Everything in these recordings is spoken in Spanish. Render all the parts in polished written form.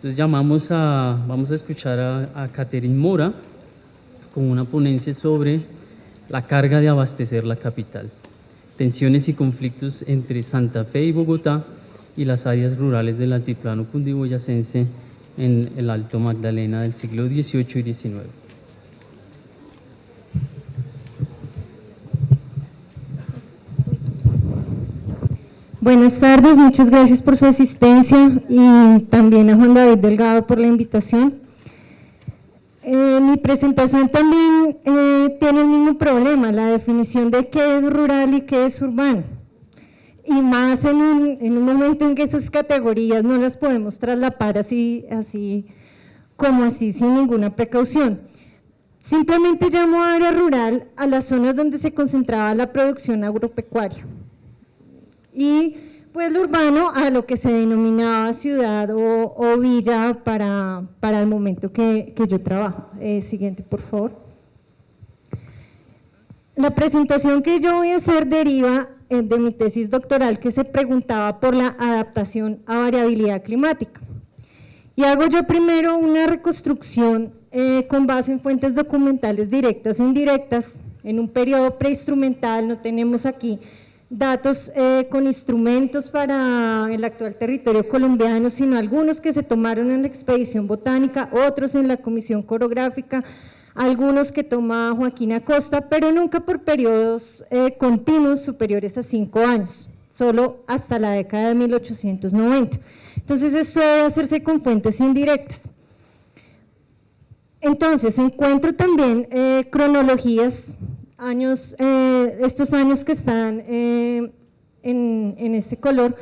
Entonces vamos a escuchar a Catherine Mora con una ponencia sobre la carga de abastecer la capital, tensiones y conflictos entre Santa Fe y Bogotá y las áreas rurales del altiplano cundiboyacense en el Alto Magdalena del siglo XVIII y XIX. Buenas tardes, muchas gracias por su asistencia y también a Juan David Delgado por la invitación. Mi presentación también tiene el mismo problema, la definición de qué es rural y qué es urbano. Y más en un momento en que esas categorías no las podemos traslapar así como así, sin ninguna precaución. Simplemente llamo área rural a las zonas donde se concentraba la producción agropecuaria. Y pues lo urbano a lo que se denominaba ciudad o villa para el momento que yo trabajo. Siguiente, por favor. La presentación que yo voy a hacer deriva de mi tesis doctoral que se preguntaba por la adaptación a variabilidad climática. Y hago yo primero una reconstrucción con base en fuentes documentales directas e indirectas, en un periodo preinstrumental. No tenemos aquí datos con instrumentos para el actual territorio colombiano, sino algunos que se tomaron en la expedición botánica, otros en la comisión corográfica, algunos que toma Joaquín Acosta, pero nunca por periodos continuos superiores a 5 años, solo hasta la década de 1890. Entonces, esto debe hacerse con fuentes indirectas. Entonces, encuentro también cronologías, estos años que están en este color,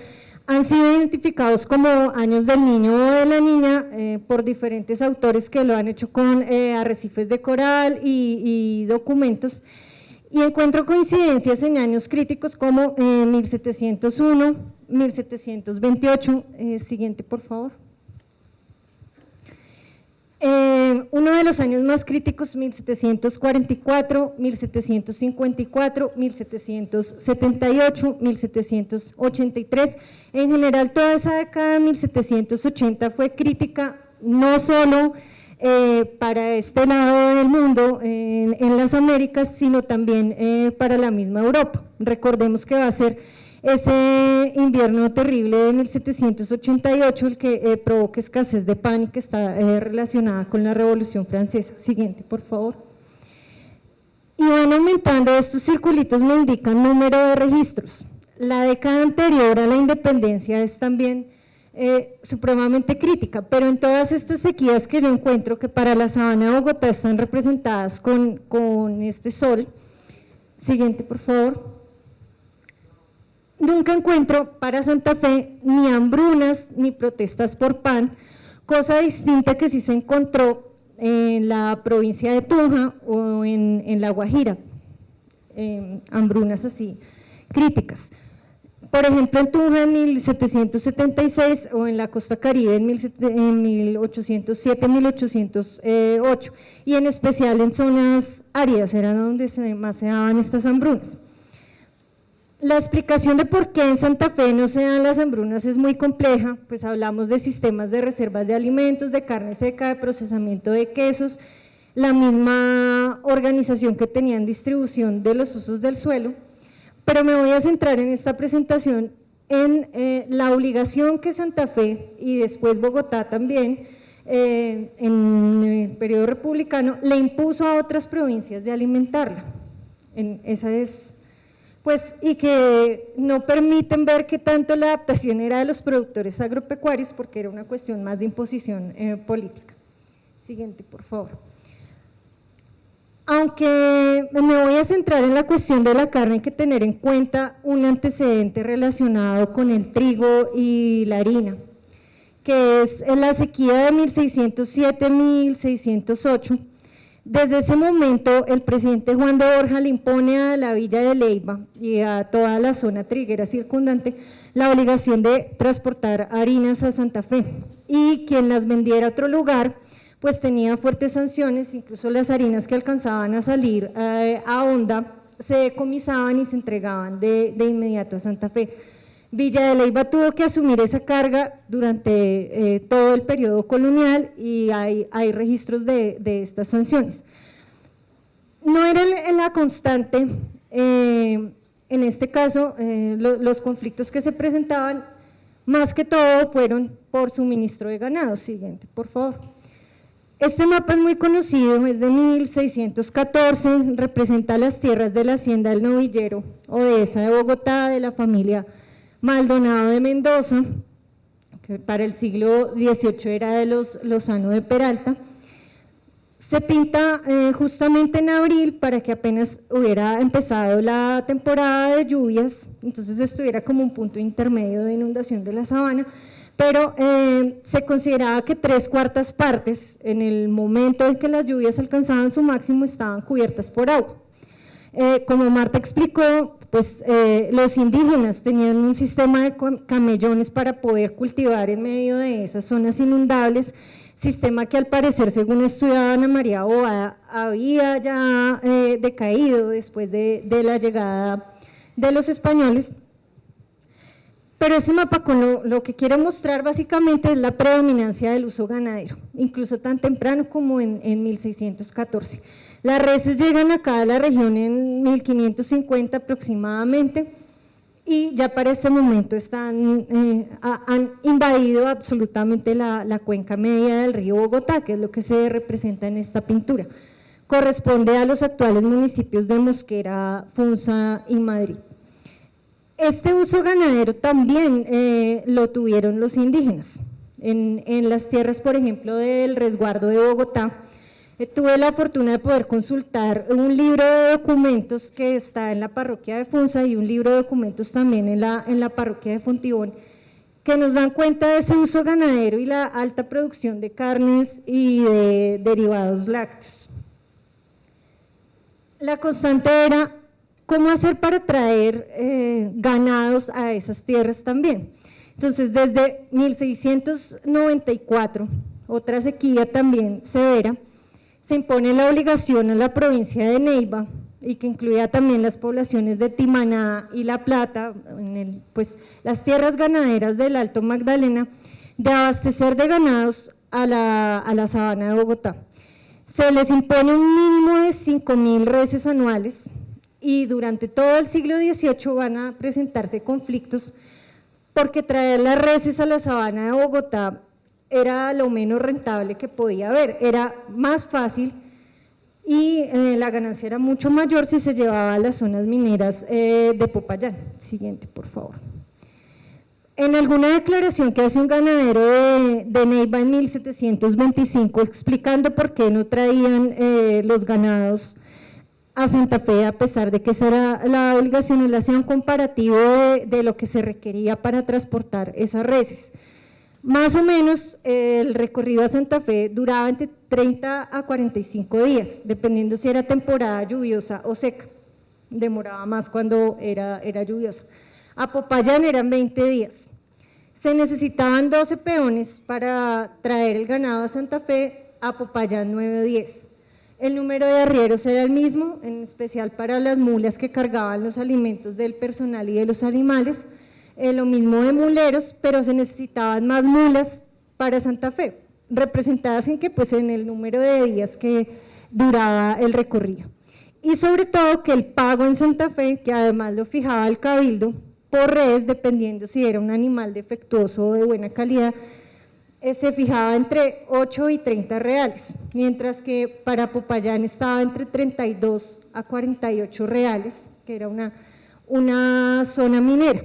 han sido identificados como años del niño o de la niña por diferentes autores que lo han hecho con arrecifes de coral y documentos, y encuentro coincidencias en años críticos como 1701, 1728, siguiente por favor. Uno de los años más críticos, 1744, 1754, 1778, 1783, en general toda esa década de 1780 fue crítica, no solo para este lado del mundo, en las Américas, sino también para la misma Europa. Recordemos que va a ser ese invierno terrible de 1788 el que provoca escasez de pan y que está relacionada con la Revolución Francesa. Siguiente, por favor. Y van aumentando, estos circulitos me indican número de registros. La década anterior a la independencia es también supremamente crítica, pero en todas estas sequías que yo encuentro, que para la sabana de Bogotá están representadas con este sol. Siguiente, por favor. Nunca encuentro para Santa Fe ni hambrunas ni protestas por pan, cosa distinta que sí se encontró en la provincia de Tunja o en La Guajira, hambrunas así críticas. Por ejemplo, en Tunja en 1776 o en la costa caribe en 1807, 1808, y en especial en zonas áridas eran donde más se daban estas hambrunas. La explicación de por qué en Santa Fe no se dan las hambrunas es muy compleja, pues hablamos de sistemas de reservas de alimentos, de carne seca, de procesamiento de quesos, la misma organización que tenían distribución de los usos del suelo, pero me voy a centrar en esta presentación en la obligación que Santa Fe y después Bogotá también, en el periodo republicano, le impuso a otras provincias de alimentarla. Esa es… pues, y que no permiten ver que tanto la adaptación era de los productores agropecuarios, porque era una cuestión más de imposición política. Siguiente, por favor. Aunque me voy a centrar en la cuestión de la carne, hay que tener en cuenta un antecedente relacionado con el trigo y la harina, que es en la sequía de 1607-1608. Desde ese momento, el presidente Juan de Borja le impone a la villa de Leyva y a toda la zona triguera circundante la obligación de transportar harinas a Santa Fe, y quien las vendiera a otro lugar, pues tenía fuertes sanciones. Incluso las harinas que alcanzaban a salir a Honda se decomisaban y se entregaban de inmediato a Santa Fe. Villa de Leyva tuvo que asumir esa carga durante todo el periodo colonial y hay registros de estas sanciones. No era la constante, en este caso los conflictos que se presentaban más que todo fueron por suministro de ganado. Siguiente, por favor. Este mapa es muy conocido, es de 1614, representa las tierras de la hacienda del Novillero o dehesa de Bogotá de la familia Maldonado de Mendoza, que para el siglo XVIII era de los Lozano de Peralta. Se pinta justamente en abril para que apenas hubiera empezado la temporada de lluvias, entonces estuviera como un punto intermedio de inundación de la sabana, pero se consideraba que 3/4 partes en el momento en que las lluvias alcanzaban su máximo estaban cubiertas por agua. Como Marta explicó, pues los indígenas tenían un sistema de camellones para poder cultivar en medio de esas zonas inundables, sistema que al parecer, según estudiaba Ana María Bobada, había ya decaído después de la llegada de los españoles. Pero ese mapa con lo que quiere mostrar básicamente es la predominancia del uso ganadero, incluso tan temprano como en 1614. Las reses llegan acá a la región en 1550 aproximadamente y ya para este momento han invadido absolutamente la cuenca media del río Bogotá, que es lo que se representa en esta pintura. Corresponde a los actuales municipios de Mosquera, Funza y Madrid. Este uso ganadero también lo tuvieron los indígenas. En las tierras, por ejemplo, del resguardo de Bogotá, tuve la fortuna de poder consultar un libro de documentos que está en la parroquia de Funza y un libro de documentos también en la parroquia de Fontibón, que nos dan cuenta de ese uso ganadero y la alta producción de carnes y de derivados lácteos. La constante era cómo hacer para traer ganados a esas tierras también. Entonces, desde 1694, otra sequía también severa, se impone la obligación a la provincia de Neiva, y que incluía también las poblaciones de Timaná y La Plata, pues las tierras ganaderas del Alto Magdalena, de abastecer de ganados a la sabana de Bogotá. Se les impone un mínimo de 5.000 reses anuales, y durante todo el siglo XVIII van a presentarse conflictos porque traer las reses a la sabana de Bogotá era lo menos rentable que podía haber, era más fácil y la ganancia era mucho mayor si se llevaba a las zonas mineras de Popayán. Siguiente, por favor. En alguna declaración que hace un ganadero de Neiva en 1725 explicando por qué no traían los ganados a Santa Fe, a pesar de que esa era la obligación, él hacía un comparativo de lo que se requería para transportar esas reses. Más o menos el recorrido a Santa Fe duraba entre 30 a 45 días, dependiendo si era temporada lluviosa o seca. Demoraba más cuando era lluviosa. A Popayán eran 20 días. Se necesitaban 12 peones para traer el ganado a Santa Fe, a Popayán 9 o 10. El número de arrieros era el mismo, en especial para las mulas que cargaban los alimentos del personal y de los animales. Lo mismo de muleros, pero se necesitaban más mulas para Santa Fe, representadas en que pues en el número de días que duraba el recorrido. Y sobre todo que el pago en Santa Fe, que además lo fijaba el cabildo por res, dependiendo si era un animal defectuoso o de buena calidad, se fijaba entre 8 y 30 reales, mientras que para Popayán estaba entre 32 a 48 reales, que era una zona minera.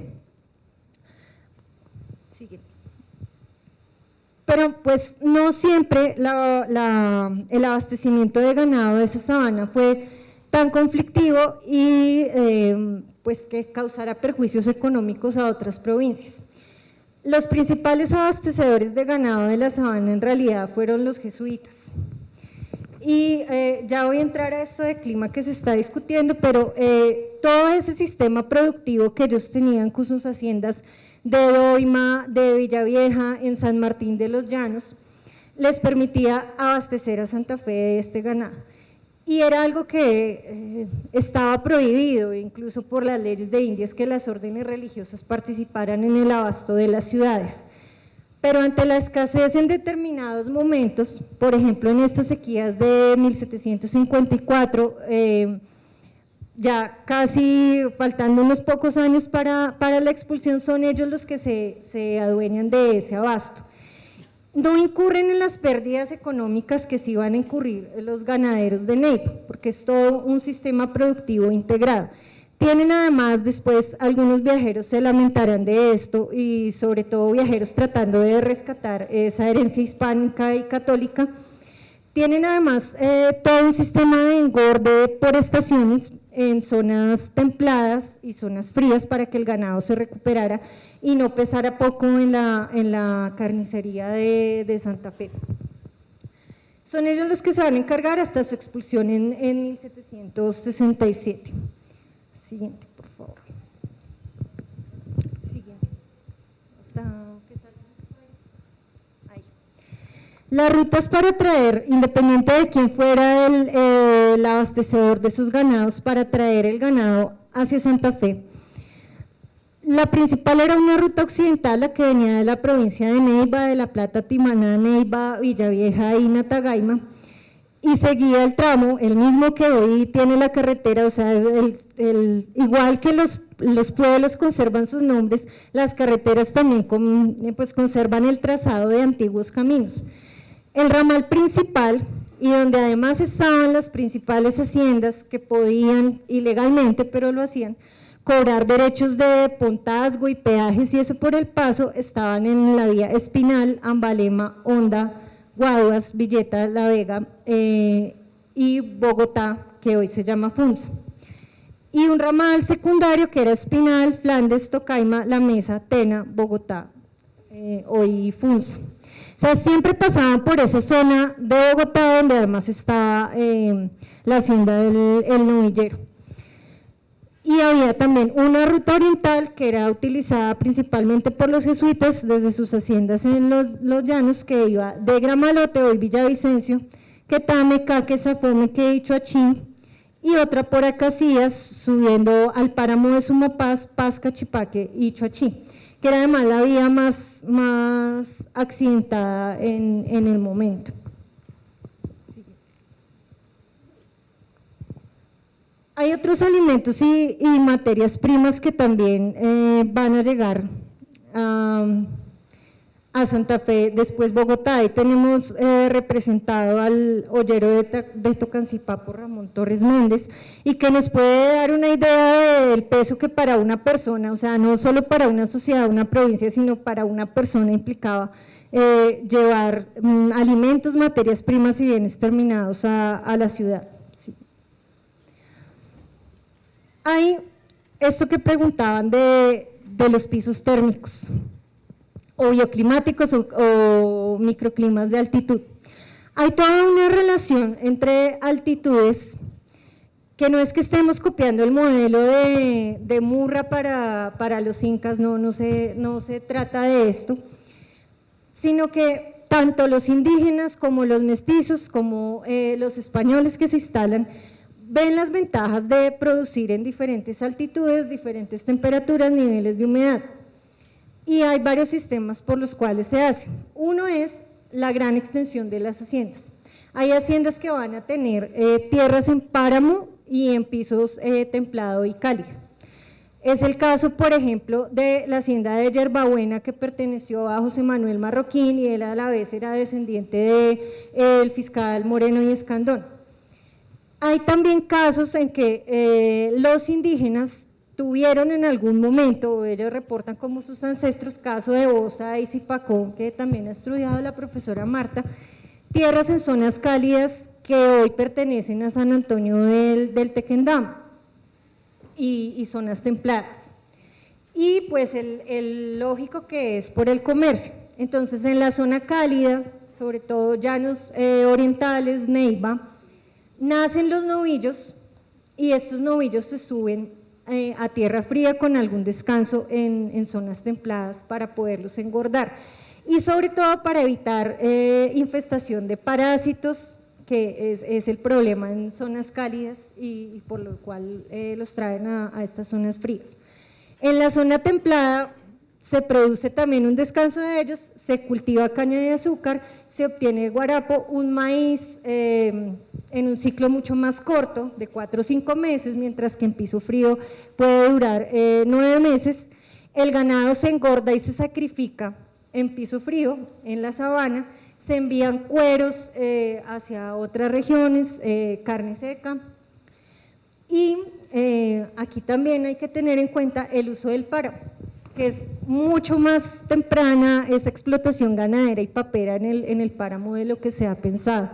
Pero pues no siempre el abastecimiento de ganado de esa sabana fue tan conflictivo y pues que causara perjuicios económicos a otras provincias. Los principales abastecedores de ganado de la sabana en realidad fueron los jesuitas. Y ya voy a entrar a esto de clima que se está discutiendo, pero todo ese sistema productivo que ellos tenían con sus haciendas de Doima, de Villavieja, en San Martín de los Llanos, les permitía abastecer a Santa Fe de este ganado. y era algo que estaba prohibido, incluso por las leyes de Indias, que las órdenes religiosas participaran en el abasto de las ciudades. Pero ante la escasez en determinados momentos, por ejemplo en estas sequías de 1754, ya casi faltando unos pocos años para la expulsión, son ellos los que se adueñan de ese abasto. No incurren en las pérdidas económicas que sí van a incurrir los ganaderos de Neiva, porque es todo un sistema productivo integrado. Tienen además, después algunos viajeros se lamentarán de esto, y sobre todo viajeros tratando de rescatar esa herencia hispánica y católica. Tienen además todo un sistema de engorde por estaciones en zonas templadas y zonas frías para que el ganado se recuperara y no pesara poco en la carnicería de Santa Fe. Son ellos los que se van a encargar hasta su expulsión en 1767. Siguiente, por favor. Siguiente. Ahí. Las rutas para traer, independiente de quién fuera el abastecedor de sus ganados, para traer el ganado hacia Santa Fe. La principal era una ruta occidental, la que venía de la provincia de Neiva, de La Plata, Timaná, Neiva, Villavieja y Natagaima, y seguía el tramo, el mismo que hoy tiene la carretera, o sea, igual que los pueblos conservan sus nombres, las carreteras también pues conservan el trazado de antiguos caminos. El ramal principal, y donde además estaban las principales haciendas que podían ilegalmente, pero lo hacían, cobrar derechos de pontazgo y peajes y eso por el paso, estaban en la vía Espinal, Ambalema, Honda, Guaduas, Villeta, La Vega y Bogotá, que hoy se llama Funza. Y un ramal secundario que era Espinal, Flandes, Tocaima, La Mesa, Tena, Bogotá, hoy Funza. O sea, siempre pasaban por esa zona de Bogotá, donde además estaba la hacienda del novillero. Y había también una ruta oriental que era utilizada principalmente por los jesuitas desde sus haciendas en los llanos, que iba de Gramalote, hoy Villavicencio, Quetame, Caque, Zafomeque y Chuachín, y otra por Acacías, subiendo al páramo de Sumapaz, Pasca, Chipaque y Chuachí, que era además la vía más accidentada en el momento. Hay otros alimentos y materias primas que también van a llegar a Santa Fe, después Bogotá. Ahí tenemos representado al ollero de Tocancipá por Ramón Torres Méndez, y que nos puede dar una idea del peso que para una persona, o sea, no solo para una sociedad, una provincia, sino para una persona implicaba llevar alimentos, materias primas y bienes terminados a la ciudad. Hay esto que preguntaban de los pisos térmicos o bioclimáticos o microclimas de altitud. Hay toda una relación entre altitudes, que no es que estemos copiando el modelo de Murra para los incas, no se trata de esto, sino que tanto los indígenas como los mestizos, como los españoles que se instalan, ven las ventajas de producir en diferentes altitudes, diferentes temperaturas, niveles de humedad. Y hay varios sistemas por los cuales se hace. Uno es la gran extensión de las haciendas. Hay haciendas que van a tener tierras en páramo y en pisos templado y cálido. Es el caso, por ejemplo, de la hacienda de Yerbabuena, que perteneció a José Manuel Marroquín, y él a la vez era descendiente del fiscal Moreno y Escandón. Hay también casos en que los indígenas tuvieron en algún momento, o ellos reportan como sus ancestros, caso de Osa y Zipacón, que también ha estudiado la profesora Marta, tierras en zonas cálidas que hoy pertenecen a San Antonio del Tequendama y zonas templadas. Y pues el lógico que es por el comercio. Entonces en la zona cálida, sobre todo llanos orientales, Neiva, nacen los novillos, y estos novillos se suben a tierra fría con algún descanso en zonas templadas para poderlos engordar, y sobre todo para evitar infestación de parásitos que es el problema en zonas cálidas y por lo cual los traen a estas zonas frías. En la zona templada se produce también un descanso de ellos, se cultiva caña de azúcar, se obtiene guarapo, un maíz en un ciclo mucho más corto, de 4 o 5 meses, mientras que en piso frío puede durar 9 meses. El ganado se engorda y se sacrifica en piso frío, en la sabana, se envían cueros hacia otras regiones, carne seca. Y aquí también hay que tener en cuenta el uso del páramo, que es mucho más temprana esa explotación ganadera y papera en el páramo de lo que se ha pensado.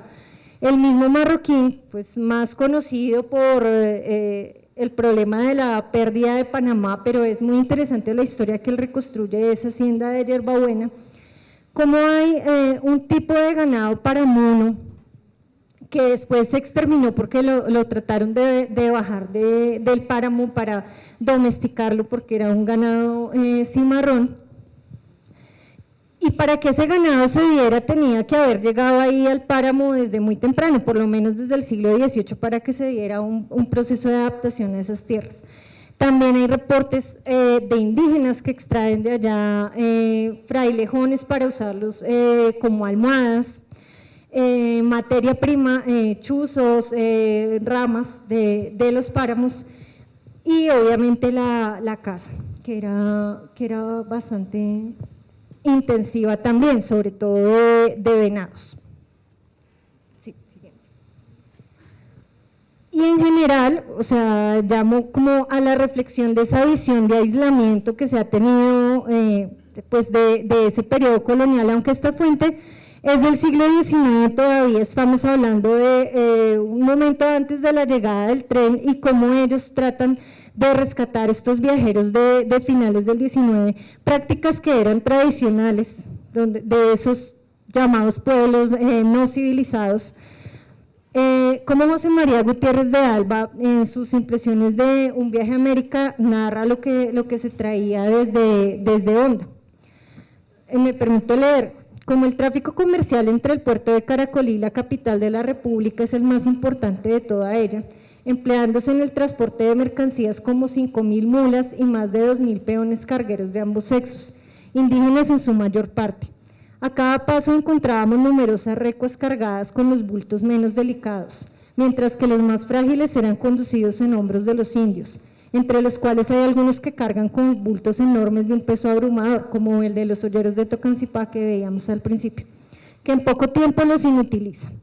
El mismo Marroquín, pues más conocido por el problema de la pérdida de Panamá, pero es muy interesante la historia que él reconstruye de esa hacienda de Yerbabuena, cómo hay un tipo de ganado paramono que después se exterminó porque lo trataron de bajar del páramo para domesticarlo porque era un ganado cimarrón, y para que ese ganado se diera tenía que haber llegado ahí al páramo desde muy temprano, por lo menos desde el siglo XVIII, para que se diera un proceso de adaptación a esas tierras. También hay reportes de indígenas que extraen de allá frailejones para usarlos como almohadas, materia prima, chuzos, ramas de los páramos, y obviamente la caza, que era bastante intensiva también, sobre todo de venados. Sí, siguiente. Y en general, o sea, llamo como a la reflexión de esa visión de aislamiento que se ha tenido pues de ese periodo colonial, aunque esta fuente es del siglo XIX, todavía estamos hablando de un momento antes de la llegada del tren y cómo ellos tratan de rescatar estos viajeros de finales del XIX, prácticas que eran tradicionales, de esos llamados pueblos no civilizados, como José María Gutiérrez de Alba, en sus impresiones de un viaje a América, narra lo que se traía desde Honda. Me permito leer: como el tráfico comercial entre el puerto de Caracolí, la capital de la República, es el más importante de toda ella, empleándose en el transporte de mercancías como 5.000 mulas y más de 2.000 peones cargueros de ambos sexos, indígenas en su mayor parte. A cada paso encontrábamos numerosas recuas cargadas con los bultos menos delicados, mientras que los más frágiles eran conducidos en hombros de los indios, entre los cuales hay algunos que cargan con bultos enormes de un peso abrumador, como el de los olleros de Tocancipá que veíamos al principio, que en poco tiempo los inutilizan.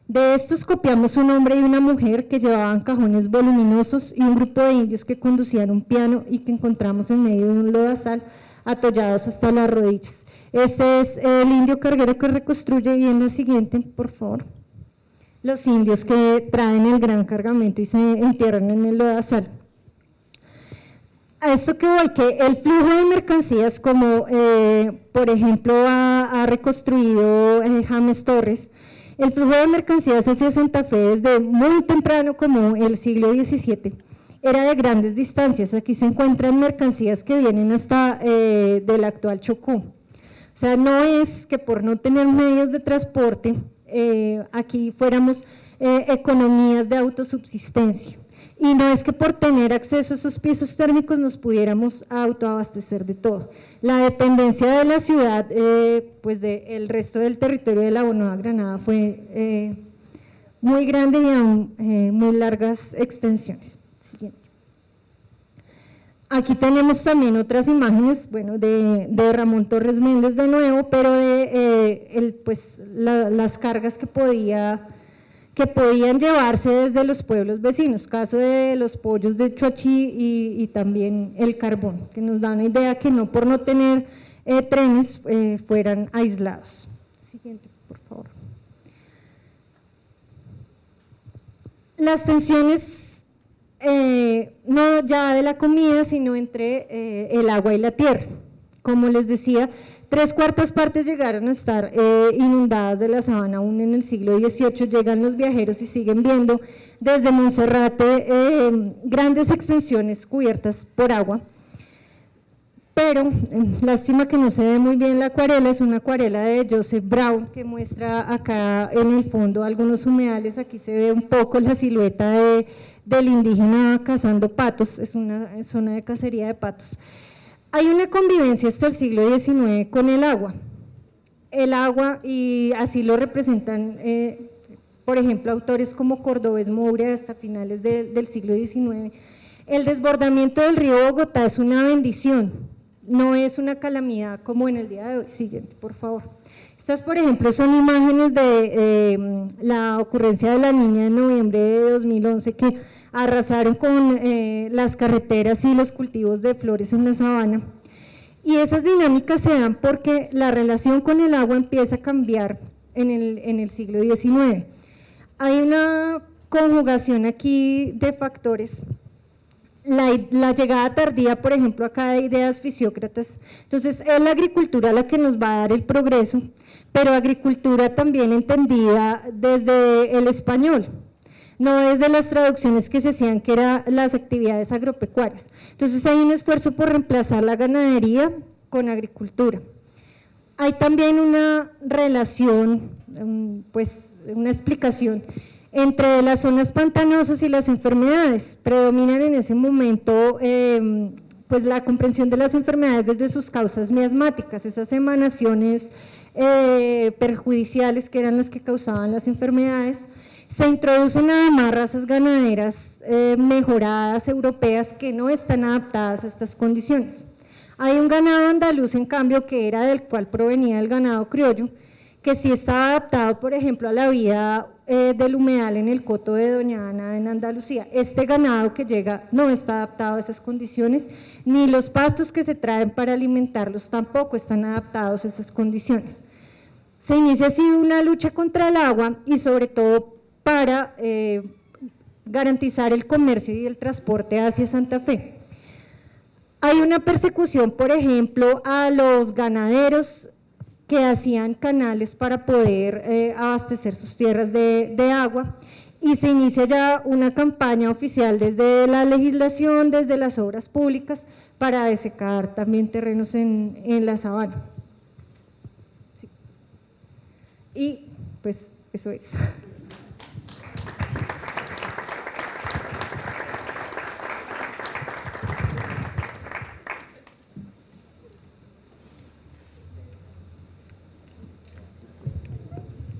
De estos copiamos un hombre y una mujer que llevaban cajones voluminosos y un grupo de indios que conducían un piano y que encontramos en medio de un lodazal atollados hasta las rodillas. Ese es el indio carguero que reconstruye, y en la siguiente, por favor, los indios que traen el gran cargamento y se entierran en el lodazal. A esto que voy, que el flujo de mercancías, como por ejemplo ha reconstruido James Torres, el flujo de mercancías hacia Santa Fe desde muy temprano, como el siglo XVII, era de grandes distancias. Aquí se encuentran mercancías que vienen hasta del actual Chocó. O sea, no es que por no tener medios de transporte, aquí fuéramos economías de autosubsistencia. Y no es que por tener acceso a esos pisos térmicos nos pudiéramos autoabastecer de todo. La dependencia de la ciudad, pues del resto del territorio de la Nueva Granada fue muy grande y a muy largas extensiones. Siguiente. Aquí tenemos también otras imágenes, bueno, de Ramón Torres Méndez de nuevo, pero de las cargas que podían llevarse desde los pueblos vecinos, caso de los pollos de Chuachi y también el carbón, que nos da una idea que no por no tener trenes fueran aislados. Siguiente, por favor. Las tensiones, no ya de la comida, sino entre el agua y la tierra. Como les decía, 3/4 partes llegaron a estar inundadas de la sabana aún en el siglo XVIII. Llegan los viajeros y siguen viendo desde Monserrate grandes extensiones cubiertas por agua. pero lástima que no se ve muy bien la acuarela, es una acuarela de Joseph Brown que muestra acá en el fondo algunos humedales, aquí se ve un poco la silueta del indígena cazando patos, es una zona de cacería de patos. Hay una convivencia hasta el siglo XIX con el agua, y así lo representan, por ejemplo, autores como Cordovez Moura hasta finales del siglo XIX. El desbordamiento del río Bogotá es una bendición, no es una calamidad como en el día de hoy. Siguiente, por favor. Estas, por ejemplo, son imágenes de la ocurrencia de la Niña en noviembre de 2011 que arrasaron con las carreteras y los cultivos de flores en la sabana. Y esas dinámicas se dan porque la relación con el agua empieza a cambiar en el siglo XIX. Hay una conjugación aquí de factores. La llegada tardía, por ejemplo, acá de ideas fisiócratas. Entonces, es la agricultura la que nos va a dar el progreso, pero agricultura también entendida desde el español, no desde las traducciones que se hacían, que eran las actividades agropecuarias. Entonces, hay un esfuerzo por reemplazar la ganadería con agricultura. Hay también una relación, pues, una explicación entre las zonas pantanosas y las enfermedades. Predominan en ese momento pues la comprensión de las enfermedades desde sus causas miasmáticas, esas emanaciones perjudiciales que eran las que causaban las enfermedades. Se introducen además razas ganaderas mejoradas europeas que no están adaptadas a estas condiciones. Hay un ganado andaluz, en cambio, que era del cual provenía el ganado criollo, que sí estaba adaptado, por ejemplo, a la vida del humedal en el coto de Doña Ana en Andalucía. Este ganado que llega no está adaptado a esas condiciones, ni los pastos que se traen para alimentarlos tampoco están adaptados a esas condiciones. Se inicia así una lucha contra el agua y sobre todo para garantizar el comercio y el transporte hacia Santa Fe. Hay una persecución, por ejemplo, a los ganaderos que hacían canales para poder abastecer sus tierras de agua, y se inicia ya una campaña oficial desde la legislación, desde las obras públicas, para desecar también terrenos en la sabana. Sí. Y pues eso es.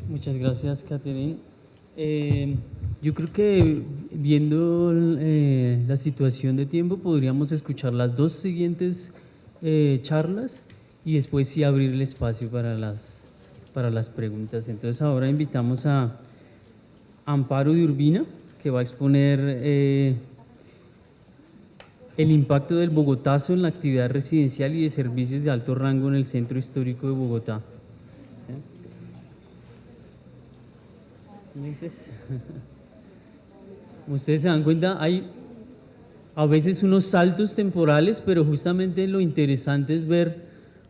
Muchas gracias, Catherine. Yo creo que viendo la situación de tiempo podríamos escuchar las dos siguientes charlas y después sí abrir el espacio para las preguntas. Entonces ahora invitamos a Amparo de Urbina, que va a exponer el impacto del Bogotazo en la actividad residencial y de servicios de alto rango en el centro histórico de Bogotá. ¿Me dices? Ustedes se dan cuenta, hay a veces unos saltos temporales, pero justamente lo interesante es ver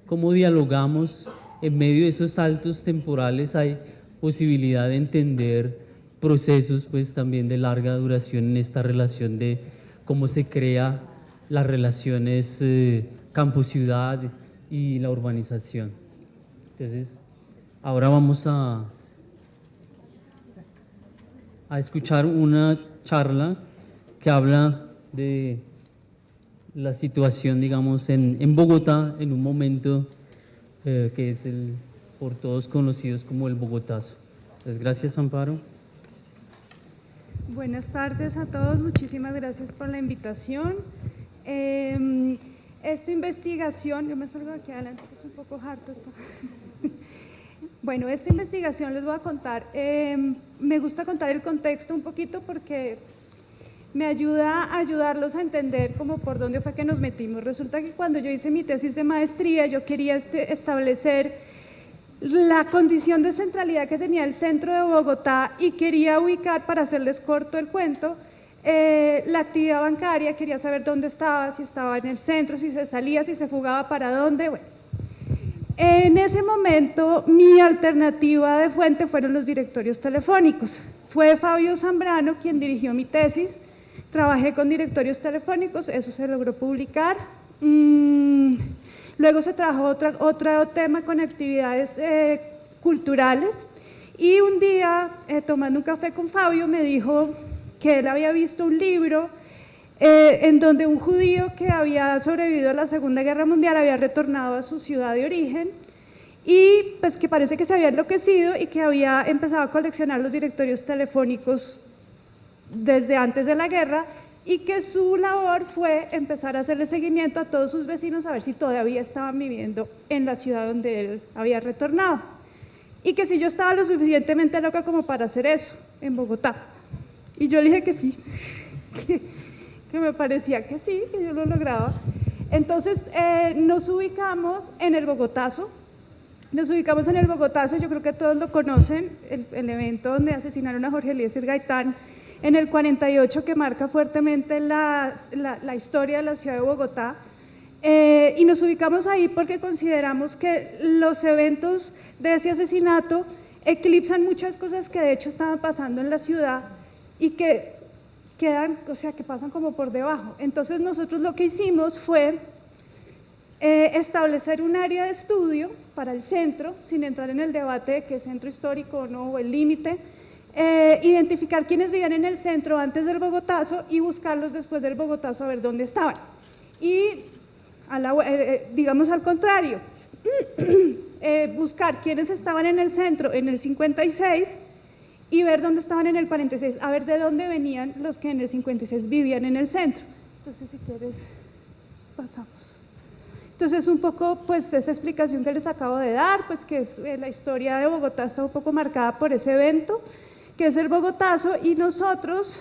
cómo dialogamos en medio de esos saltos temporales. Hay posibilidad de entender procesos pues también de larga duración en esta relación de cómo se crea las relaciones campo-ciudad y la urbanización. Entonces, ahora vamos a escuchar una charla que habla de la situación, digamos, en Bogotá en un momento que es por todos conocidos como el Bogotazo. Entonces, gracias, Amparo. Buenas tardes a todos, muchísimas gracias por la invitación. Esta investigación, yo me salgo de aquí adelante, que es un poco harto esto. Bueno, esta investigación les voy a contar, me gusta contar el contexto un poquito porque me ayuda a ayudarlos a entender cómo por dónde fue que nos metimos. Resulta que cuando yo hice mi tesis de maestría, yo quería establecer la condición de centralidad que tenía el centro de Bogotá y quería ubicar, para hacerles corto el cuento, la actividad bancaria, quería saber dónde estaba, si estaba en el centro, si se salía, si se fugaba, para dónde, bueno. En ese momento, mi alternativa de fuente fueron los directorios telefónicos. Fue Fabio Zambrano quien dirigió mi tesis, trabajé con directorios telefónicos, eso se logró publicar. Luego se trabajó otro tema con actividades culturales, y un día, tomando un café con Fabio, me dijo que él había visto un libro en donde un judío que había sobrevivido a la Segunda Guerra Mundial había retornado a su ciudad de origen, y pues que parece que se había enloquecido y que había empezado a coleccionar los directorios telefónicos desde antes de la guerra, y que su labor fue empezar a hacerle seguimiento a todos sus vecinos a ver si todavía estaban viviendo en la ciudad donde él había retornado, y que si yo estaba lo suficientemente loca como para hacer eso en Bogotá. Y yo le dije que sí, que me parecía que sí, que yo lo lograba. Entonces nos ubicamos en el Bogotazo. Yo creo que todos lo conocen, el evento donde asesinaron a Jorge Eliezer Gaitán en el 48, que marca fuertemente la historia de la ciudad de Bogotá. Y nos ubicamos ahí porque consideramos que los eventos de ese asesinato eclipsan muchas cosas que de hecho estaban pasando en la ciudad y que quedan, o sea, que pasan como por debajo. Entonces nosotros lo que hicimos fue establecer un área de estudio para el centro, sin entrar en el debate de qué centro histórico o no, o el límite, identificar quiénes vivían en el centro antes del Bogotazo y buscarlos después del Bogotazo a ver dónde estaban. Y digamos al contrario, buscar quiénes estaban en el centro en el 56 y ver dónde estaban en el 46, a ver de dónde venían los que en el 56 vivían en el centro. Entonces, si quieres, pasamos. Entonces, un poco, pues, esa explicación que les acabo de dar, pues, que es, la historia de Bogotá está un poco marcada por ese evento, que es el Bogotazo, y nosotros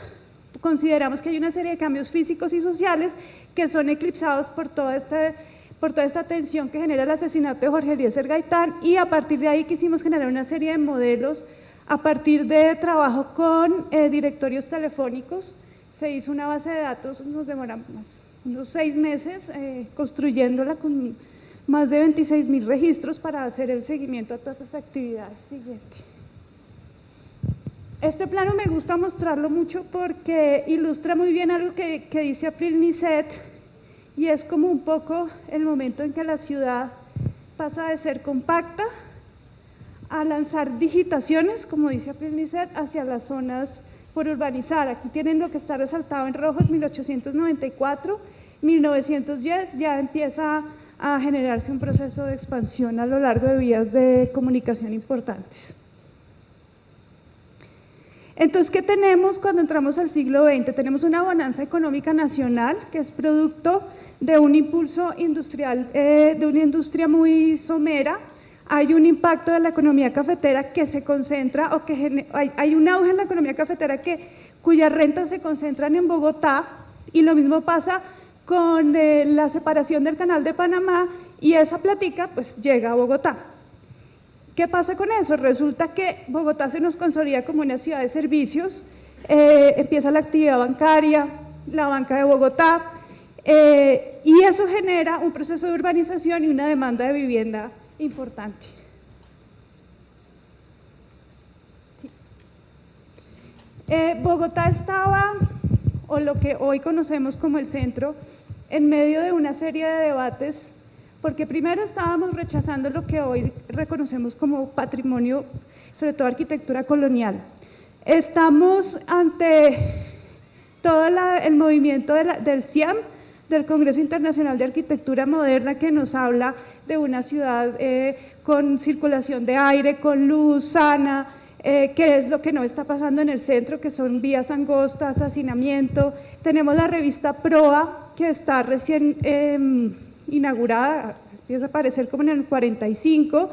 consideramos que hay una serie de cambios físicos y sociales que son eclipsados por toda esta tensión que genera el asesinato de Jorge Eliezer Gaitán, y a partir de ahí quisimos generar una serie de modelos a partir de trabajo con directorios telefónicos. Se hizo una base de datos, nos demoramos unos 6 meses construyéndola con más de 26.000 registros para hacer el seguimiento a todas las actividades. Siguiente. Este plano me gusta mostrarlo mucho porque ilustra muy bien algo que dice April Nicet, y es como un poco el momento en que la ciudad pasa de ser compacta a lanzar digitaciones, como dice April Nicet, hacia las zonas por urbanizar. Aquí tienen lo que está resaltado en rojo, es 1894, 1910 ya empieza a generarse un proceso de expansión a lo largo de vías de comunicación importantes. Entonces, ¿qué tenemos cuando entramos al siglo XX? Tenemos una bonanza económica nacional que es producto de un impulso industrial, de una industria muy somera. Hay un impacto de la economía cafetera que se concentra, o que hay un auge en la economía cafetera cuyas rentas se concentran en Bogotá, y lo mismo pasa con la separación del Canal de Panamá, y esa plática pues llega a Bogotá. ¿Qué pasa con eso? Resulta que Bogotá se nos consolida como una ciudad de servicios, empieza la actividad bancaria, la banca de Bogotá, y eso genera un proceso de urbanización y una demanda de vivienda importante. Sí. Bogotá estaba, o lo que hoy conocemos como el centro, en medio de una serie de debates, porque primero estábamos rechazando lo que hoy reconocemos como patrimonio, sobre todo arquitectura colonial. Estamos ante todo el movimiento del CIAM, del Congreso Internacional de Arquitectura Moderna, que nos habla de una ciudad con circulación de aire, con luz sana, que es lo que no está pasando en el centro, que son vías angostas, hacinamiento. Tenemos la revista Proa, que está recién inaugurada, empieza a aparecer como en el 45,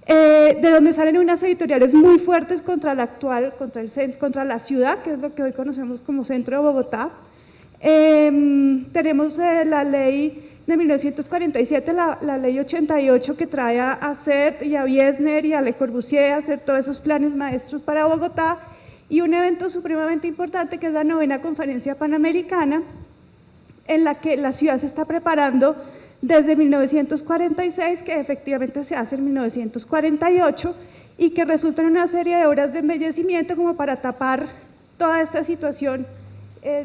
de donde salen unas editoriales muy fuertes contra contra la ciudad, que es lo que hoy conocemos como centro de Bogotá. Tenemos la ley de 1947, la ley 88, que trae a CERT y a Wiesner y a Le Corbusier a hacer todos esos planes maestros para Bogotá, y un evento supremamente importante que es la 9ª Conferencia Panamericana, en la que la ciudad se está preparando desde 1946, que efectivamente se hace en 1948, y que resulta en una serie de obras de embellecimiento como para tapar toda esta situación,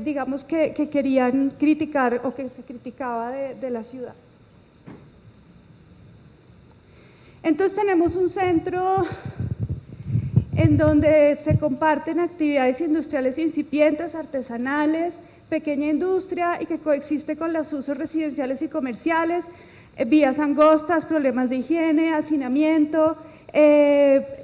digamos, que querían criticar o que se criticaba de la ciudad. Entonces tenemos un centro en donde se comparten actividades industriales incipientes, artesanales, pequeña industria y que coexiste con los usos residenciales y comerciales, vías angostas, problemas de higiene, hacinamiento.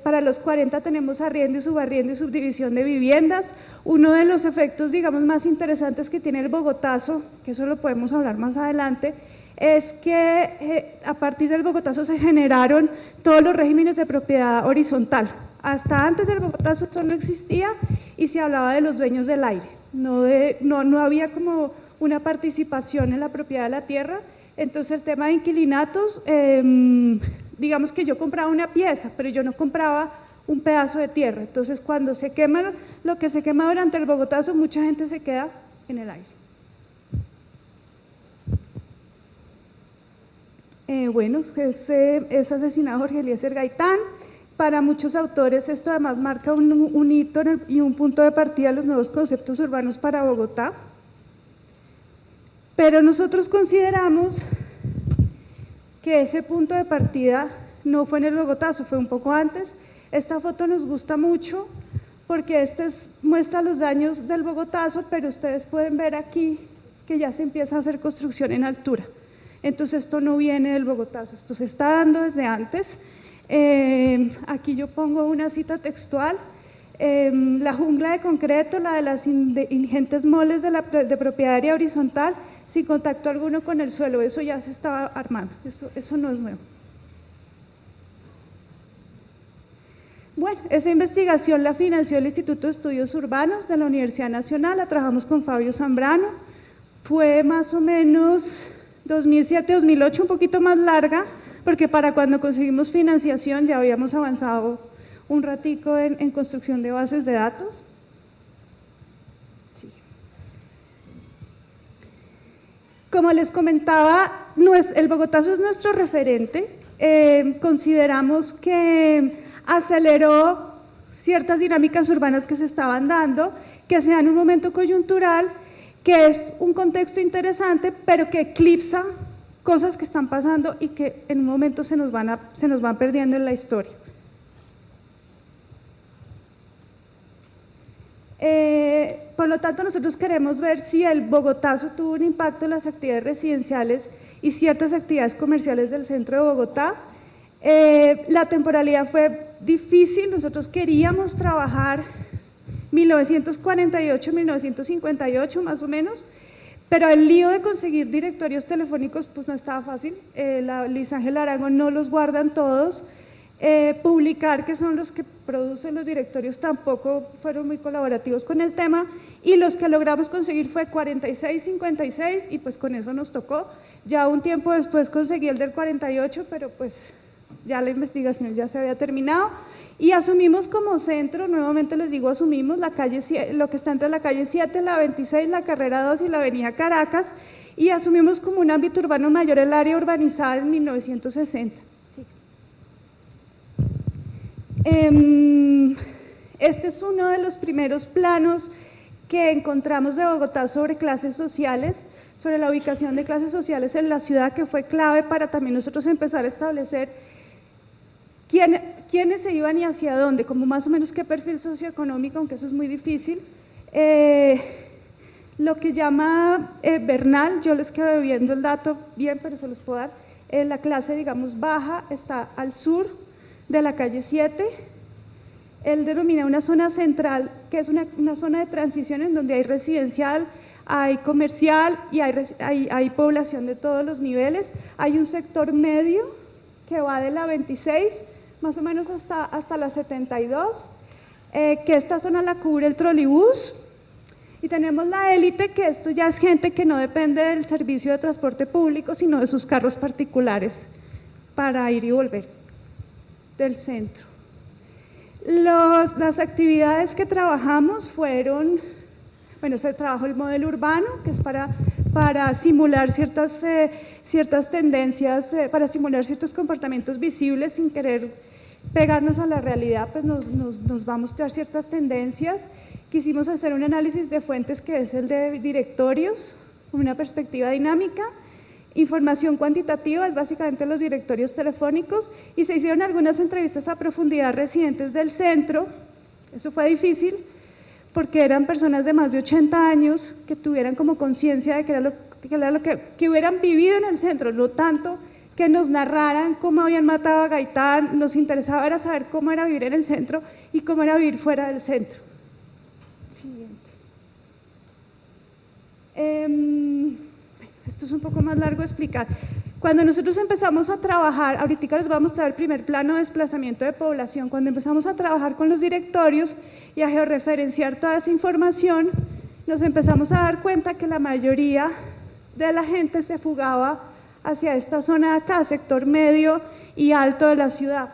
Para los 40 tenemos arriendo y subdivisión de viviendas. Uno de los efectos, digamos, más interesantes que tiene el Bogotazo, que eso lo podemos hablar más adelante, es que a partir del Bogotazo se generaron todos los regímenes de propiedad horizontal. Hasta antes del Bogotazo esto no existía y se hablaba de los dueños del aire, no había como una participación en la propiedad de la tierra. Entonces el tema de inquilinatos, digamos que yo compraba una pieza, pero yo no compraba un pedazo de tierra. Entonces cuando se quema lo que se quema durante el Bogotazo, mucha gente se queda en el aire. Bueno, es asesinado Jorge Eliezer Gaitán. Para muchos autores esto además marca un hito y un punto de partida de los nuevos conceptos urbanos para Bogotá. Pero nosotros consideramos que ese punto de partida no fue en el Bogotazo, fue un poco antes. Esta foto nos gusta mucho porque muestra los daños del Bogotazo, pero ustedes pueden ver aquí que ya se empieza a hacer construcción en altura. Entonces esto no viene del Bogotazo, esto se está dando desde antes. Aquí yo pongo una cita textual: la jungla de concreto, la de las ingentes moles de propiedad aérea horizontal, sin contacto alguno con el suelo, eso ya se estaba armando, eso no es nuevo. Bueno, esa investigación la financió el Instituto de Estudios Urbanos de la Universidad Nacional, la trabajamos con Fabio Zambrano, fue más o menos 2007-2008, un poquito más larga, porque para cuando conseguimos financiación ya habíamos avanzado un ratico en construcción de bases de datos. Sí. Como les comentaba, el Bogotazo es nuestro referente. Consideramos que aceleró ciertas dinámicas urbanas que se estaban dando, que se dan en un momento coyuntural, que es un contexto interesante, pero que eclipsa cosas que están pasando y que en un momento se nos van perdiendo en la historia. Por lo tanto, nosotros queremos ver si el Bogotazo tuvo un impacto en las actividades residenciales y ciertas actividades comerciales del centro de Bogotá. La temporalidad fue difícil, nosotros queríamos trabajar 1948-1958 más o menos, pero el lío de conseguir directorios telefónicos pues no estaba fácil. Luis Ángel Arango no los guardan todos, publicar, que son los que producen los directorios, tampoco fueron muy colaborativos con el tema, y los que logramos conseguir fue 46-56 y pues con eso nos tocó. Ya un tiempo después conseguí el del 48, pero pues ya la investigación ya se había terminado y asumimos como centro, nuevamente les digo asumimos, la calle, lo que está entre la calle 7, la 26, la carrera 2 y la avenida Caracas, y asumimos como un ámbito urbano mayor el área urbanizada en 1960. Este es uno de los primeros planos que encontramos de Bogotá sobre clases sociales, sobre la ubicación de clases sociales en la ciudad, que fue clave para también nosotros empezar a establecer quiénes se iban y hacia dónde, como más o menos qué perfil socioeconómico, aunque eso es muy difícil. Lo que llama Bernal, yo les quedo viendo el dato bien, pero se los puedo dar, la clase, digamos, baja está al sur de la calle 7, él denomina una zona central, que es una zona de transición en donde hay residencial, hay comercial y hay población de todos los niveles, hay un sector medio que va de la 26 más o menos hasta la 72, que esta zona la cubre el trolibús, y tenemos la élite, que esto ya es gente que no depende del servicio de transporte público, sino de sus carros particulares para ir y volver del centro. Las actividades que trabajamos fueron, bueno, se trabajó el modelo urbano, que es para simular ciertas tendencias, para simular ciertos comportamientos visibles sin querer pegarnos a la realidad, pues nos va a mostrar ciertas tendencias. Quisimos hacer un análisis de fuentes, que es el de directorios, una perspectiva dinámica, Información cuantitativa es básicamente los directorios telefónicos y se hicieron algunas entrevistas a profundidad a residentes del centro. Eso fue difícil porque eran personas de más de 80 años que tuvieran como conciencia de que era lo que hubieran vivido en el centro, no tanto que nos narraran cómo habían matado a Gaitán. Nos interesaba era saber cómo era vivir en el centro y cómo era vivir fuera del centro. Siguiente. Esto es un poco más largo de explicar. Cuando nosotros empezamos a trabajar, ahorita les voy a mostrar el primer plano de desplazamiento de población, cuando empezamos a trabajar con los directorios y a georreferenciar toda esa información, nos empezamos a dar cuenta que la mayoría de la gente se fugaba hacia esta zona de acá, sector medio y alto de la ciudad.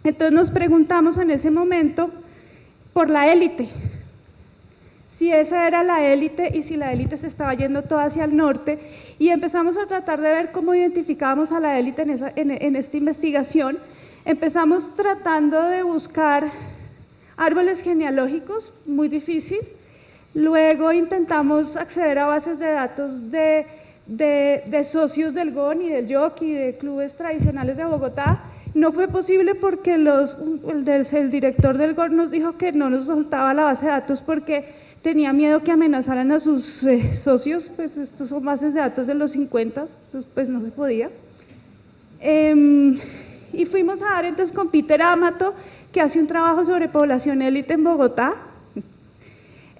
Entonces nos preguntamos en ese momento por la élite, si esa era la élite y si la élite se estaba yendo toda hacia el norte, y empezamos a tratar de ver cómo identificábamos a la élite en esta investigación. Empezamos tratando de buscar árboles genealógicos, muy difícil. Luego intentamos acceder a bases de datos de socios del GON y del JOC y de clubes tradicionales de Bogotá. No fue posible porque el director del GON nos dijo que no nos soltaba la base de datos porque tenía miedo que amenazaran a sus socios. Pues estos son bases de datos de los 50, pues no se podía. Y fuimos a dar entonces con Peter Amato, que hace un trabajo sobre población élite en Bogotá,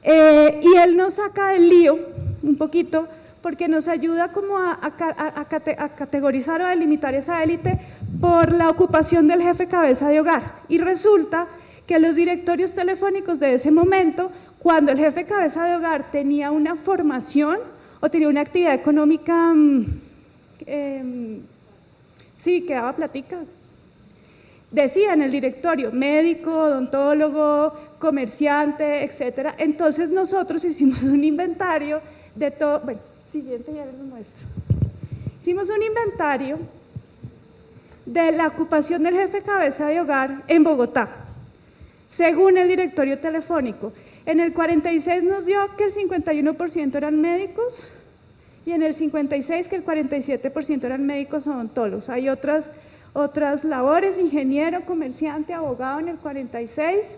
y él nos saca del lío un poquito, porque nos ayuda como a categorizar o a delimitar esa élite por la ocupación del jefe cabeza de hogar. Y resulta que los directorios telefónicos de ese momento, cuando el jefe cabeza de hogar tenía una formación o tenía una actividad económica, sí, que daba platica, decía en el directorio, médico, odontólogo, comerciante, etcétera. Entonces nosotros hicimos un inventario de todo. Bueno, siguiente ya les lo muestro. Hicimos un inventario de la ocupación del jefe cabeza de hogar en Bogotá, según el directorio telefónico. En el 46 nos dio que el 51% eran médicos y en el 56 que el 47% eran médicos odontólogos. Hay otras labores, ingeniero, comerciante, abogado en el 46,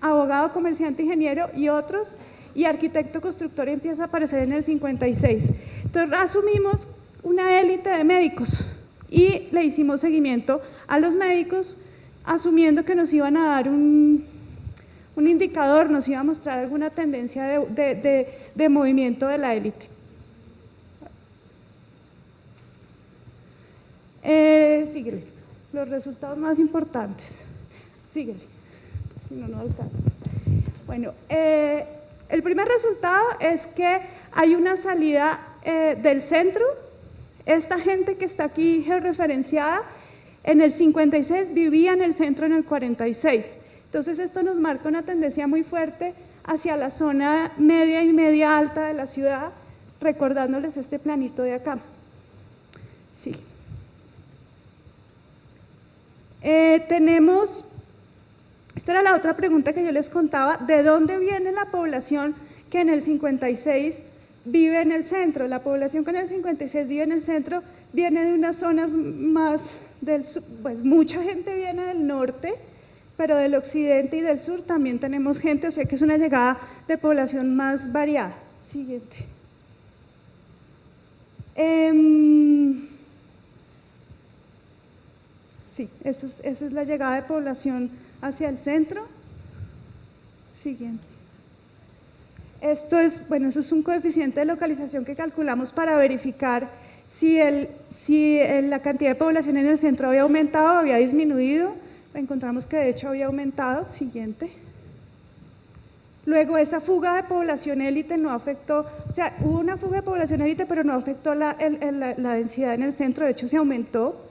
abogado, comerciante, ingeniero y otros, y arquitecto, constructor empieza a aparecer en el 56. Entonces asumimos una élite de médicos y le hicimos seguimiento a los médicos, asumiendo que nos iban a dar un indicador, nos iba a mostrar alguna tendencia de movimiento de la élite. Síguele, los resultados más importantes. Síguele, si no, no alcanza. Bueno, el primer resultado es que hay una salida del centro. Esta gente que está aquí georreferenciada, en el 56 vivía en el centro en el 46. Entonces esto nos marca una tendencia muy fuerte hacia la zona media y media alta de la ciudad, recordándoles este planito de acá. Sí. Esta era la otra pregunta que yo les contaba, ¿de dónde viene la población que en el 56 vive en el centro? La población que en el 56 vive en el centro viene de unas zonas más del sur, pues mucha gente viene del norte, pero del occidente y del sur también tenemos gente, o sea que es una llegada de población más variada. Siguiente. Sí, esa es la llegada de población hacia el centro. Siguiente. Esto es, bueno, eso es un coeficiente de localización que calculamos para verificar si la cantidad de población en el centro había aumentado o había disminuido. Encontramos que de hecho había aumentado. Siguiente. Luego esa fuga de población élite no afectó, o sea, hubo una fuga de población élite, pero no afectó la densidad en el centro, de hecho se aumentó.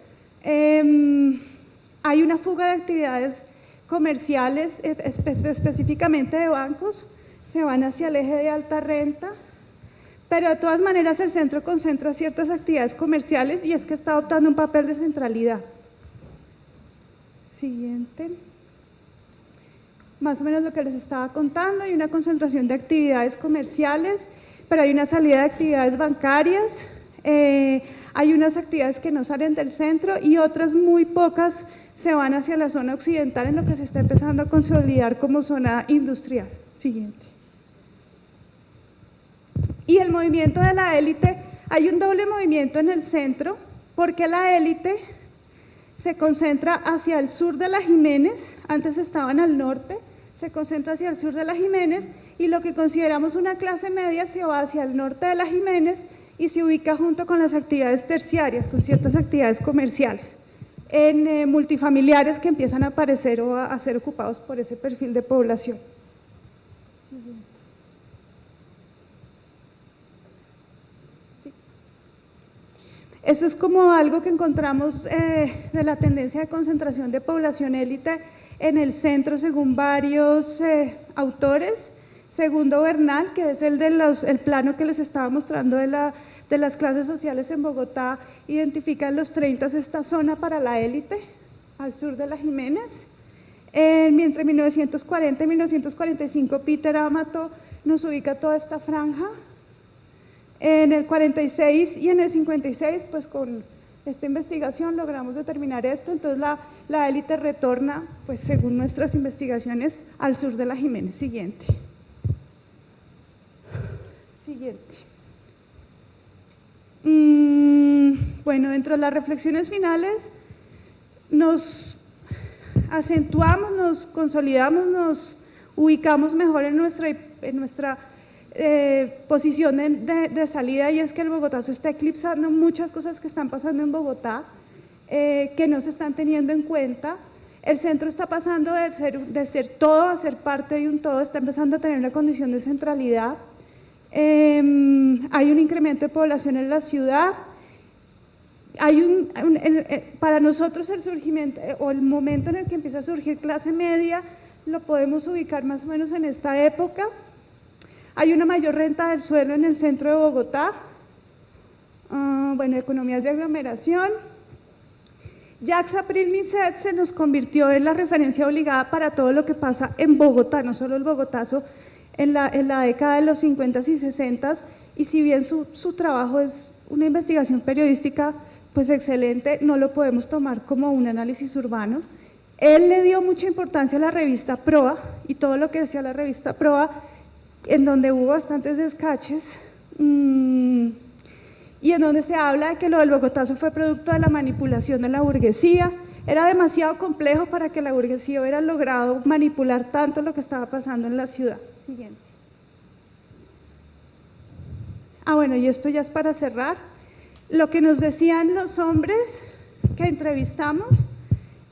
Hay una fuga de actividades comerciales, específicamente de bancos, se van hacia el eje de alta renta, pero de todas maneras el centro concentra ciertas actividades comerciales y es que está adoptando un papel de centralidad. Siguiente. Más o menos lo que les estaba contando, hay una concentración de actividades comerciales, pero hay una salida de actividades bancarias. Hay unas actividades que no salen del centro y otras muy pocas se van hacia la zona occidental, en lo que se está empezando a consolidar como zona industrial. Siguiente. Y el movimiento de la élite, hay un doble movimiento en el centro, porque la élite se concentra hacia el sur de la Jiménez, antes estaban al norte, se concentra hacia el sur de la Jiménez, y lo que consideramos una clase media se va hacia el norte de la Jiménez y se ubica junto con las actividades terciarias, con ciertas actividades comerciales, en multifamiliares que empiezan a aparecer o a ser ocupados por ese perfil de población. Eso es como algo que encontramos de la tendencia de concentración de población élite en el centro según varios autores. Segundo Bernal, que es el plano que les estaba mostrando de las clases sociales en Bogotá, identifica en los 30 esta zona para la élite, al sur de la Jiménez. Entre 1940 y 1945 Peter Amato nos ubica toda esta franja. En el 46 y en el 56, pues con esta investigación logramos determinar esto, entonces la élite retorna, pues según nuestras investigaciones, al sur de la Jiménez. Siguiente. Bueno, dentro de las reflexiones finales nos acentuamos, nos consolidamos, nos ubicamos mejor en nuestra posición de salida, y es que el bogotazo está eclipsando muchas cosas que están pasando en Bogotá, que no se están teniendo en cuenta. El centro está pasando de ser todo a ser parte de un todo, está empezando a tener una condición de centralidad. Hay un incremento de población en la ciudad. Para nosotros el surgimiento o el momento en el que empieza a surgir clase media lo podemos ubicar más o menos en esta época. Hay una mayor renta del suelo en el centro de Bogotá. Bueno, economías de aglomeración. Jacques April-Misset se nos convirtió en la referencia obligada para todo lo que pasa en Bogotá, no solo el bogotazo, en la década de los 50 y 60, y si bien su trabajo es una investigación periodística pues excelente, no lo podemos tomar como un análisis urbano. Él le dio mucha importancia a la revista Proa y todo lo que decía la revista Proa, en donde hubo bastantes descaches, y en donde se habla de que lo del bogotazo fue producto de la manipulación de la burguesía. Era demasiado complejo para que la burguesía hubiera logrado manipular tanto lo que estaba pasando en la ciudad. Siguiente. Bueno, y esto ya es para cerrar. Lo que nos decían los hombres que entrevistamos,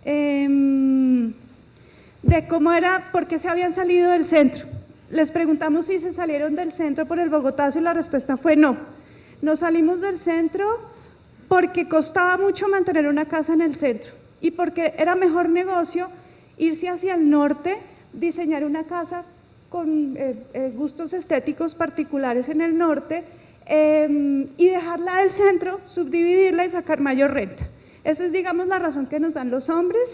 de cómo era, por qué se habían salido del centro. Les preguntamos si se salieron del centro por el bogotazo y la respuesta fue no. Nos salimos del centro porque costaba mucho mantener una casa en el centro y porque era mejor negocio irse hacia el norte, diseñar una casa con gustos estéticos particulares en el norte, y dejarla del centro, subdividirla y sacar mayor renta. Esa es, digamos, la razón que nos dan los hombres.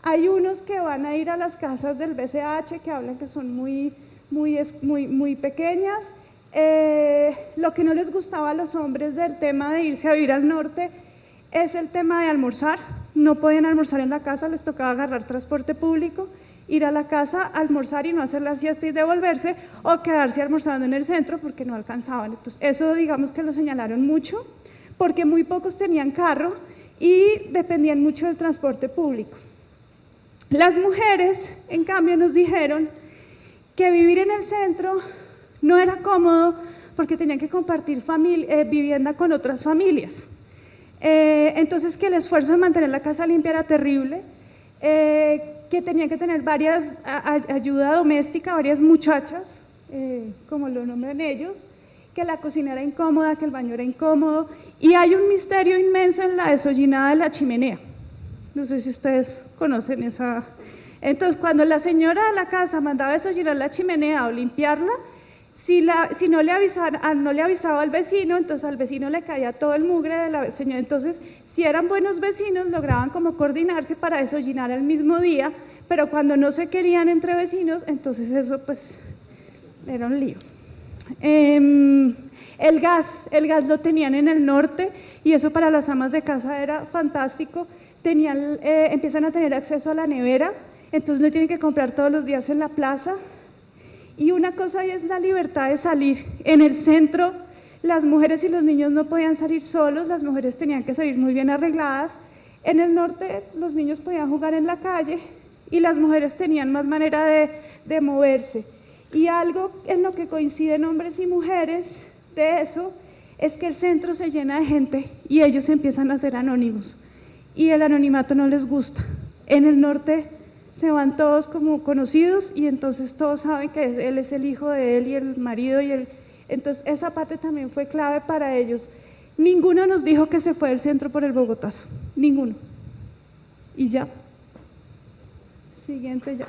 Hay unos que van a ir a las casas del BCH que hablan que son muy pequeñas. Lo que no les gustaba a los hombres del tema de irse a vivir al norte es el tema de almorzar. No podían almorzar en la casa, les tocaba agarrar transporte público, ir a la casa, almorzar y no hacer la siesta y devolverse, o quedarse almorzando en el centro porque no alcanzaban. Entonces eso, digamos, que lo señalaron mucho, porque muy pocos tenían carro y dependían mucho del transporte público. Las mujeres, en cambio, nos dijeron que vivir en el centro no era cómodo porque tenían que compartir vivienda con otras familias. Entonces, que el esfuerzo de mantener la casa limpia era terrible, que tenían que tener ayuda doméstica, varias muchachas, como lo nombran ellos, que la cocina era incómoda, que el baño era incómodo, y hay un misterio inmenso en la desollinada de la chimenea. No sé si ustedes conocen esa. Entonces, cuando la señora de la casa mandaba desollinar la chimenea o limpiarla, si no le avisaba al vecino, entonces al vecino le caía todo el mugre de la señora. Entonces, si eran buenos vecinos, lograban como coordinarse para desollinar el mismo día, pero cuando no se querían entre vecinos, entonces eso pues era un lío. El gas lo tenían en el norte y eso para las amas de casa era fantástico. Empiezan a tener acceso a la nevera, entonces no tienen que comprar todos los días en la plaza. Y una cosa ahí es la libertad de salir. En el centro las mujeres y los niños no podían salir solos, las mujeres tenían que salir muy bien arregladas. En el norte los niños podían jugar en la calle y las mujeres tenían más manera de moverse. Y algo en lo que coinciden hombres y mujeres de eso es que el centro se llena de gente y ellos empiezan a ser anónimos y el anonimato no les gusta. En el norte se van todos como conocidos y entonces todos saben que él es el hijo de él y el marido entonces esa parte también fue clave para ellos. Ninguno nos dijo que se fue del centro por el Bogotazo, ninguno. Y ya. Siguiente ya.